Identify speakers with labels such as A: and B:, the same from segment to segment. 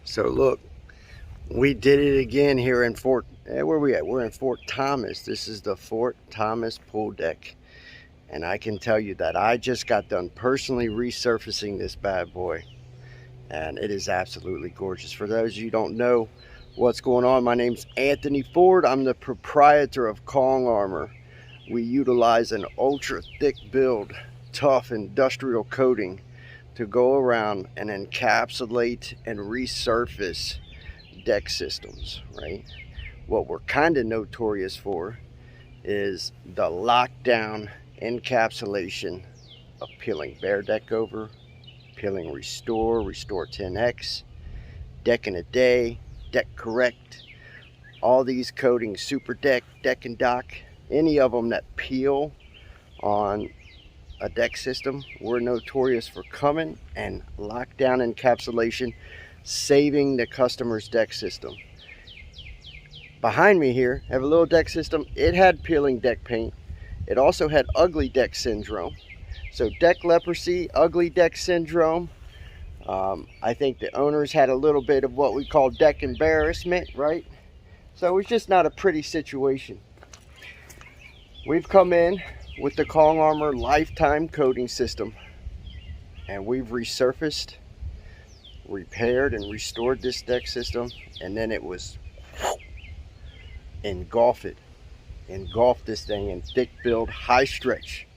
A: So look, we did it again here in where we at? We're in Fort Thomas. This is the Fort Thomas pool deck. And I can tell you that I just got done personally resurfacing this bad boy. And it is absolutely gorgeous. For those of you who don't know what's going on, my name's 𝗵𝘃𝗄. I'm the proprietor of Kong Armor. We utilize an ultra thick build, tough industrial coating to go around and encapsulate and resurface deck systems, right? What we're kind of notorious for is the lockdown encapsulation of peeling bare deck over, peeling restore 10x, deck in a day, deck correct, all these coatings, super deck, deck and dock, any of them that peel on a deck system, we're notorious for coming and lockdown encapsulation, saving the customer's deck system. Behind me here, I have a little deck system. It had peeling deck paint. It also had ugly deck syndrome. So deck leprosy, ugly deck syndrome. I think the owners had a little bit of what we call deck embarrassment, right? So it was just not a pretty situation. We've come in with the Kong Armor lifetime coating system, and we've resurfaced, repaired, and restored this deck system. And then it was engulf this thing in thick build, high stretch.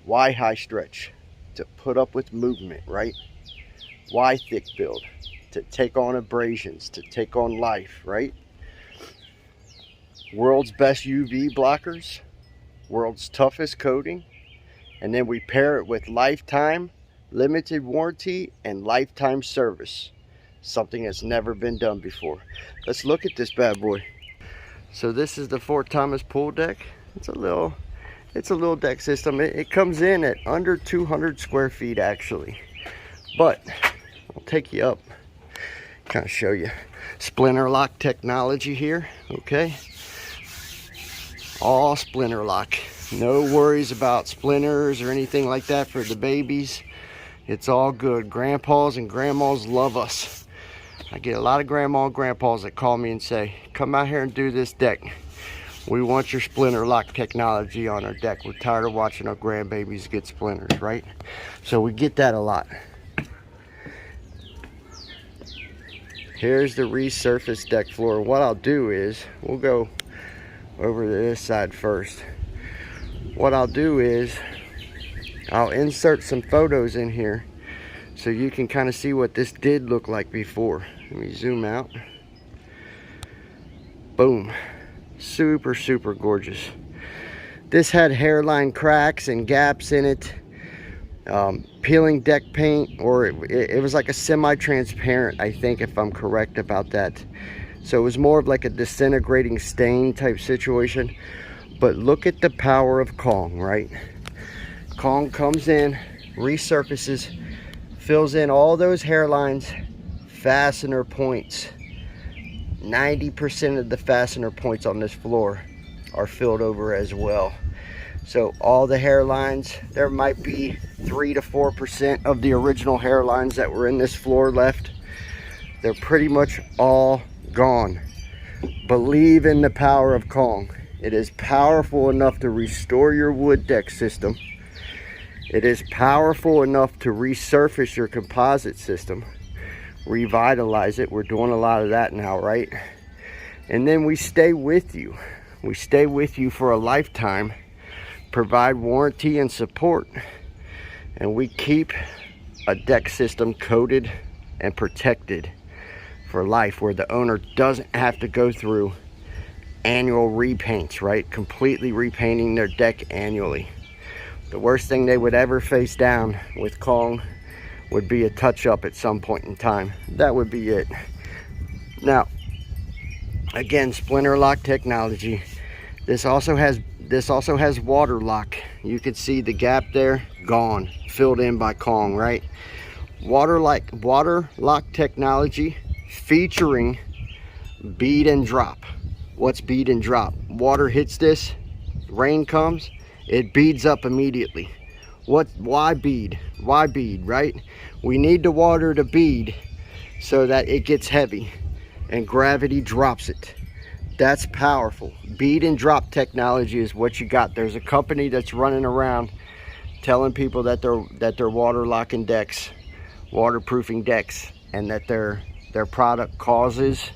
A: Why high stretch? To put up with movement, right? Why thick build? To take on abrasions, to take on life, right? World's best UV blockers, world's toughest coating, and then we pair it with lifetime limited warranty and lifetime service, something that's never been done before. Let's look at this bad boy. So this is the Fort Thomas pool deck. It's a little deck system. It comes in at under 200 square feet actually, but I'll take you up, kind of show you splinter lock technology here. Okay, all splinter lock, no worries about splinters or anything like that for the babies. It's all good. Grandpas and grandmas love us. I get a lot of grandma and grandpas that call me and say, come out here and do this deck. We want your splinter lock technology on our deck. We're tired of watching our grandbabies get splinters, right? So we get that a lot. Here's the resurfaced deck floor. What I'll do is, we'll go over to this side first. What I'll do is, I'll insert some photos in here so you can kind of see what this did look like before. Let me zoom out. Boom. Super, super gorgeous. This had hairline cracks and gaps in it. Peeling deck paint, or it was like a semi-transparent, I think, if I'm correct about that. So it was more of like a disintegrating stain type situation. But look at the power of Kong, right? Kong comes in, resurfaces, fills in all those hairlines, fastener points. 90% of the fastener points on this floor are filled over as well. So all the hairlines, there might be 3 to 4% of the original hairlines that were in this floor left. They're pretty much all gone. Believe in the power of Kong. It is powerful enough to restore your wood deck system. It is powerful enough to resurface your composite system, revitalize it. We're doing a lot of that now, right? And then we stay with you. We stay with you for a lifetime, provide warranty and support, and we keep a deck system coated and protected for life, where the owner doesn't have to go through annual repaints, right? Completely repainting their deck annually. The worst thing they would ever face down with Kong would be a touch-up at some point in time. That would be it. Now, again, splinter lock technology. This also has water lock. You can see the gap there, gone, filled in by Kong, right? Water lock technology featuring bead and drop. What's bead and drop? Water hits this, rain comes, it beads up immediately. Why bead? Why bead, right? We need the water to bead so that it gets heavy and gravity drops it. That's powerful. Bead and drop technology is what you got. There's a company that's running around telling people that they're water locking decks, waterproofing decks, and that their product causes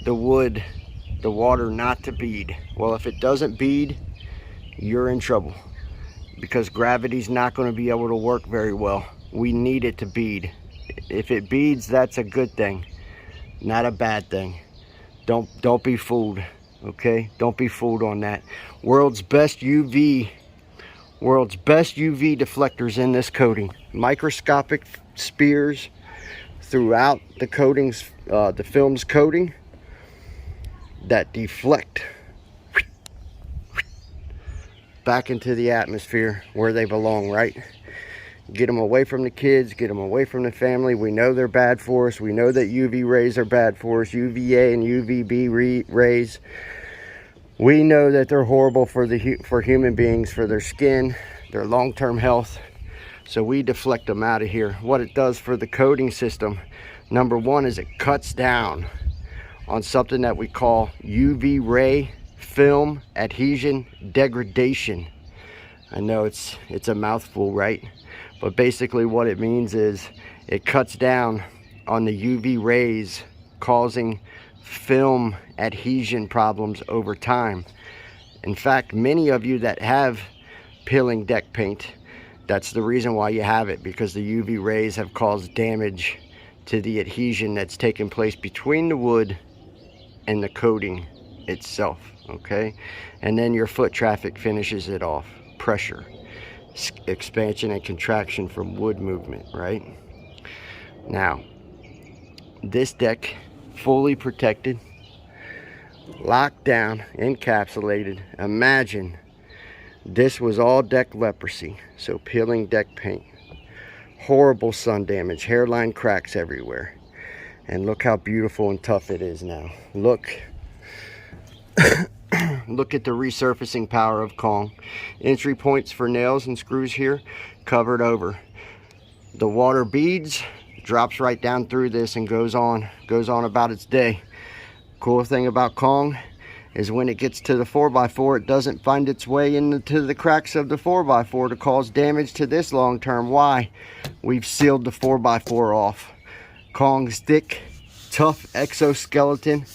A: the water not to bead. Well, if it doesn't bead, you're in trouble, because gravity's not going to be able to work very well. We need it to bead. If it beads, that's a good thing, not a bad thing. Don't be fooled, okay? Don't be fooled on that. World's best UV deflectors in this coating. Microscopic spears throughout the coatings, the film's coating, that deflect back into the atmosphere where they belong, right? Get them away from the kids, get them away from the family. We know they're bad for us. We know that UV rays are bad for us, UVA and UVB rays. We know that they're horrible for human beings, for their skin, their long-term health. So we deflect them out of here. What it does for the coating system, number one, is it cuts down on something that we call UV ray film adhesion degradation. I know it's a mouthful, right? But basically what it means is it cuts down on the UV rays causing film adhesion problems over time. In fact, many of you that have peeling deck paint, that's the reason why you have it, because the UV rays have caused damage to the adhesion that's taken place between the wood and the coating itself, okay? And then your foot traffic finishes it off. Pressure, expansion and contraction from wood movement, right? Now, this deck, fully protected, locked down, encapsulated. Imagine this was all deck leprosy, so peeling deck paint, horrible sun damage, hairline cracks everywhere. And look how beautiful and tough it is now. Look. Look at the resurfacing power of 𝗀. Entry points for nails and screws here, covered over. The water beads, drops right down through this and goes on about its day. Cool thing about 𝗀 is when it gets to the 4x4, it doesn't find its way into the cracks of the 4x4 to cause damage to this long term. Why? We've sealed the 4x4 off. 𝗀's thick, tough exoskeleton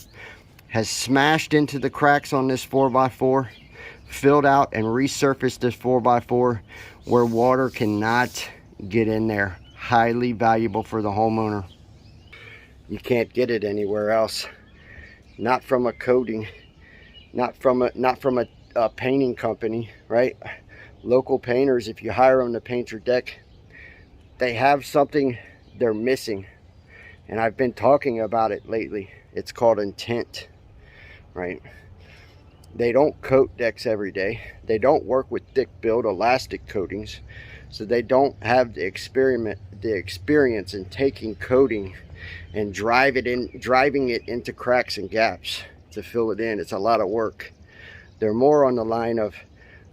A: has smashed into the cracks on this 4x4, filled out and resurfaced this 4x4 where water cannot get in there. Highly valuable for the homeowner. You can't get it anywhere else. Not from a coating, not from a painting company, right? Local painters, if you hire them to paint your deck, they have something they're missing. And I've been talking about it lately. It's called intent, right? They don't coat decks every day. They don't work with thick build elastic coatings. So they don't have the experience in taking coating and driving it into cracks and gaps to fill it in. It's a lot of work. They're more on the line of,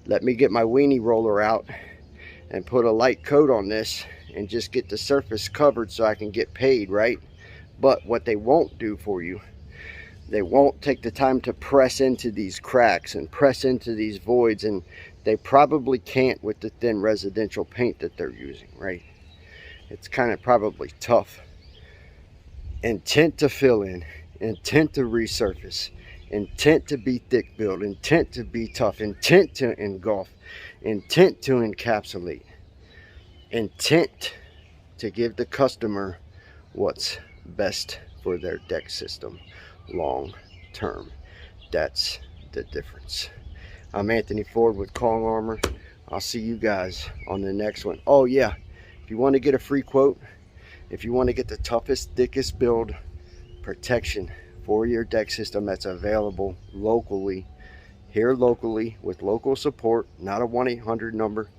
A: let me get my weenie roller out and put a light coat on this and just get the surface covered so I can get paid, right? But what they won't do for you, they won't take the time to press into these cracks and press into these voids, and they probably can't with the thin residential paint that they're using, right? It's kind of probably tough. Intent to fill in, intent to resurface, intent to be thick build, intent to be tough, intent to engulf, intent to encapsulate, intent to give the customer what's best for their deck system long term. That's the difference. I'm 𝗵𝘃𝗄 with 𝗀 Armor. I'll see you guys on the next one. Oh yeah, if you want to get a free quote, if you want to get the toughest, thickest build protection for your deck system that's available locally, here locally with local support, not a 1-800 number,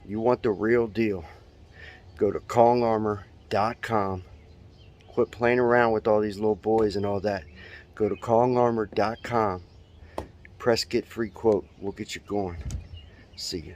A: you want the real deal, go to 𝗀𝗄𝗆armor.com. Quit playing around with all these little boys and all that. Go to 𝗀𝗄𝗆armor.com. Press get free quote. We'll get you going. See you.